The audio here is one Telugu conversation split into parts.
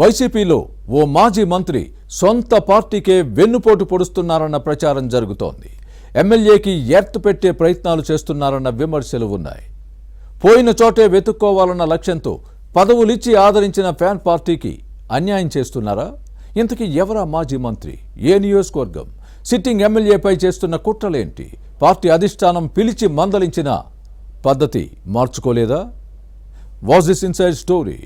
వైసీపీలో ఓ మాజీ మంత్రి సొంత పార్టీకే వెన్నుపోటు పొడుస్తున్నారన్న ప్రచారం జరుగుతోంది. ఎమ్మెల్యేకి ఎర్త్ పెట్టే ప్రయత్నాలు చేస్తున్నారన్న విమర్శలు ఉన్నాయి. పోయిన చోటే వెతుక్కోవాలన్న లక్ష్యంతో పదవులిచ్చి ఆదరించిన ఫ్యాన్ పార్టీకి అన్యాయం చేస్తున్నారా? ఇంతకీ ఎవరా మాజీ మంత్రి? ఏ నియోజకవర్గం? సిట్టింగ్ ఎమ్మెల్యేపై చేస్తున్న కుట్రలేంటి? పార్టీ అధిష్టానం పిలిచి మందలించిన పద్ధతి మార్చుకోలేదా? Was this inside story?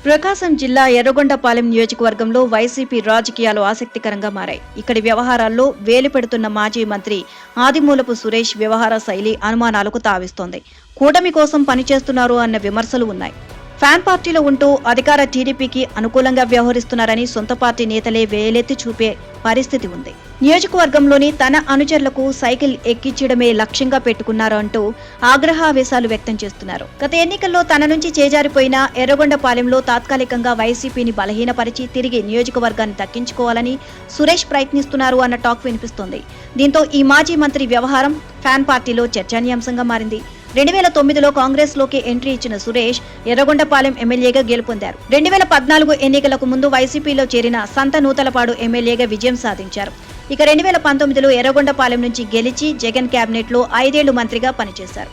Prakasam జిల్లా ఎర్రగొండపాలెం నియోజకవర్గంలో వైసీపీ రాజకీయాలు ఆసక్తికరంగా మారాయి. ఇక్కడి వ్యవహారాల్లో వేలు పెడుతున్న మాజీ మంత్రి ఆదిమూలపు సురేష్ వ్యవహార శైలి అనుమానాలకు తావిస్తోంది. కూటమి కోసం పనిచేస్తున్నారు అన్న విమర్శలు ఉన్నాయి. ఫ్యాన్ పార్టీలో ఉంటూ అధికార టీడీపీకి అనుకూలంగా వ్యవహరిస్తున్నారని సొంత పార్టీ నేతలే వేలెత్తి చూపే పరిస్థితి ఉంది. నియోజకవర్గంలోని తన అనుచరులకు సైకిల్ ఎక్కించడమే లక్ష్యంగా పెట్టుకున్నారు అంటూ ఆగ్రహావేశాలు వ్యక్తం చేస్తున్నారు. గత ఎన్నికల్లో తన నుంచి చేజారిపోయిన ఎర్రగొండపాలెంలో తాత్కాలికంగా వైసీపీని బలహీనపరిచి తిరిగి నియోజకవర్గాన్ని దక్కించుకోవాలని సురేష్ ప్రయత్నిస్తున్నారు అన్న టాక్ వినిపిస్తోంది. దీంతో ఈ మాజీ మంత్రి వ్యవహారం ఫ్యాన్ పార్టీలో చర్చనీయాంశంగా మారింది. 2009లో కాంగ్రెస్ లోకి ఎంట్రీ ఇచ్చిన సురేష్ ఎర్రగొండపాలెం ఎమ్మెల్యేగా గెలుపొందారు. 2014 ఎన్నికలకు ముందు వైసీపీలో చేరిన సంత నూతలపాడు ఎమ్మెల్యేగా విజయం సాధించారు. ఇక 2019లో ఎర్రగొండపాలెం నుంచి గెలిచి జగన్ కేబినెట్ లో 5 ఏళ్లు మంత్రిగా పనిచేశారు.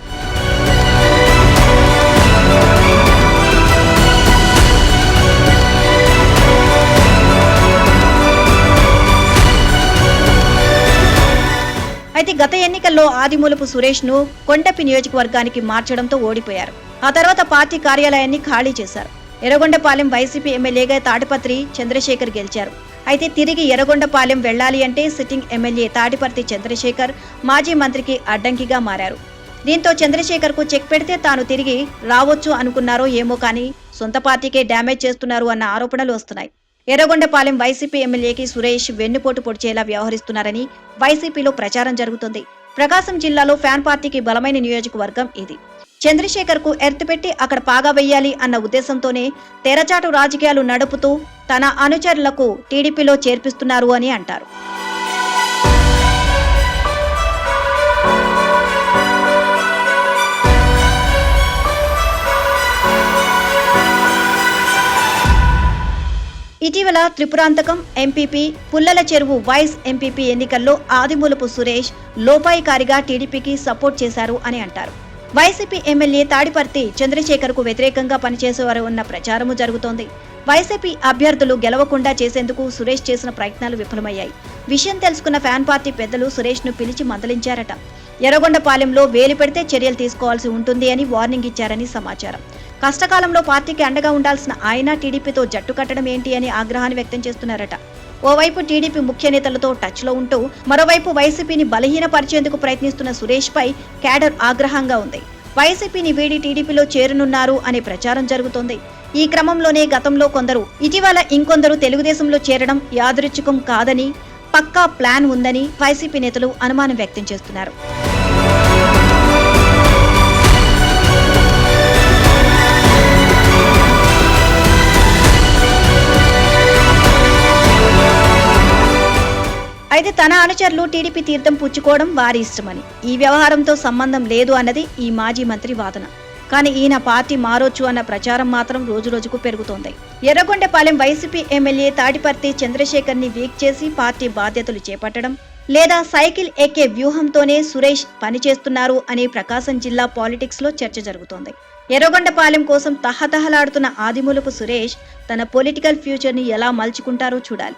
అయితే గత ఎన్నికల్లో ఆదిమూలపు సురేష్ ను కొండపి నియోజకవర్గానికి మార్చడంతో ఓడిపోయారు. ఆ తర్వాత పార్టీ కార్యాలయాన్ని ఖాళీ చేశారు. ఎర్రగొండపాలెం వైసీపీ ఎమ్మెల్యేగా తాడిపత్రి చంద్రశేఖర్ గెలిచారు. అయితే తిరిగి ఎర్రగొండపాలెం వెళ్లాలి అంటే సిట్టింగ్ ఎమ్మెల్యే తాడిపర్తి చంద్రశేఖర్ మాజీ మంత్రికి అడ్డంకిగా మారారు. దీంతో చంద్రశేఖర్ కు చెక్ పెడితే తాను తిరిగి రావచ్చు అనుకున్నారో ఏమో కానీ సొంత పార్టీకే డ్యామేజ్ చేస్తున్నారు అన్న ఆరోపణలు వస్తున్నాయి. ఎర్రగొండపాలెం వైసీపీ ఎమ్మెల్యేకి సురేష్ వెన్నుపోటు పొడిచేలా వ్యవహరిస్తున్నారని వైసీపీలో ప్రచారం జరుగుతుంది. ప్రకాశం జిల్లాలో ఫ్యాన్ పార్టీకి బలమైన నియోజకవర్గం ఇది. చంద్రశేఖర్ కు ఎర్త్ పెట్టి అక్కడ పాగా వెయ్యాలి అన్న ఉద్దేశంతోనే తెరచాటు రాజకీయాలు నడుపుతూ తన అనుచరులకు టీడీపీలో చేర్పిస్తున్నారు అని అంటారు. ఇటీవల త్రిపురాంతకం ఎంపీపీ పుల్లల చెరువు వైస్ ఎంపీపీ ఎన్నికల్లో ఆదిమూలపు సురేష్ లోపాయికారిగా టీడీపీకి సపోర్ట్ చేశారు అని అంటారు. వైసీపీ ఎమ్మెల్యే తాడిపర్తి చంద్రశేఖర్ కు వ్యతిరేకంగా పనిచేసేవారు ఉన్న ప్రచారము జరుగుతోంది. వైసీపీ అభ్యర్థులు గెలవకుండా చేసేందుకు సురేష్ చేసిన ప్రయత్నాలు విఫలమయ్యాయి. విషయం తెలుసుకున్న ఫ్యాన్ పార్టీ పెద్దలు సురేష్ ను పిలిచి మందలించారట. ఎర్రగొండపాలెంలో వేలు పెడితే చర్యలు తీసుకోవాల్సి ఉంటుంది అని వార్నింగ్ ఇచ్చారని సమాచారం. కష్టకాలంలో పార్టీకి అండగా ఉండాల్సిన ఆయన టీడీపీతో జట్టు కట్టడం ఏంటి అని ఆగ్రహాన్ని వ్యక్తం చేస్తున్నారట. ఓవైపు టీడీపీ ముఖ్య నేతలతో టచ్ లో ఉంటూ మరోవైపు వైసీపీని బలహీనపరిచేందుకు ప్రయత్నిస్తున్న సురేష్ పై క్యాడర్ ఆగ్రహంగా ఉంది. వైసీపీని వీడి టీడీపీలో చేరనున్నారు అనే ప్రచారం జరుగుతోంది. ఈ క్రమంలోనే గతంలో కొందరు, ఇటీవల ఇంకొందరు తెలుగుదేశంలో చేరడం యాదృచ్ఛికం కాదని పక్కా ప్లాన్ ఉందని వైసీపీ నేతలు అనుమానం వ్యక్తం చేస్తున్నారు. అయితే తన అనుచరులు టీడీపీ తీర్థం పుచ్చుకోవడం వారి ఇష్టమని, ఈ వ్యవహారంతో సంబంధం లేదు అన్నది ఈ మాజీ మంత్రి వాదన. కానీ ఈయన పార్టీ మారొచ్చు అన్న ప్రచారం మాత్రం రోజురోజుకు పెరుగుతోంది. ఎర్రగొండపాలెం వైసీపీ ఎమ్మెల్యే తాడిపర్తి చంద్రశేఖర్ ని వీక్ చేసి పార్టీ బాధ్యతలు చేపట్టడం లేదా సైకిల్ ఎక్కే వ్యూహంతోనే సురేష్ పనిచేస్తున్నారు అనే ప్రకాశం జిల్లా పాలిటిక్స్ లో చర్చ జరుగుతోంది. ఎర్రగొండపాలెం కోసం తహతహలాడుతున్న ఆదిమూలపు సురేష్ తన పొలిటికల్ ఫ్యూచర్ ని ఎలా మలుచుకుంటారో చూడాలి.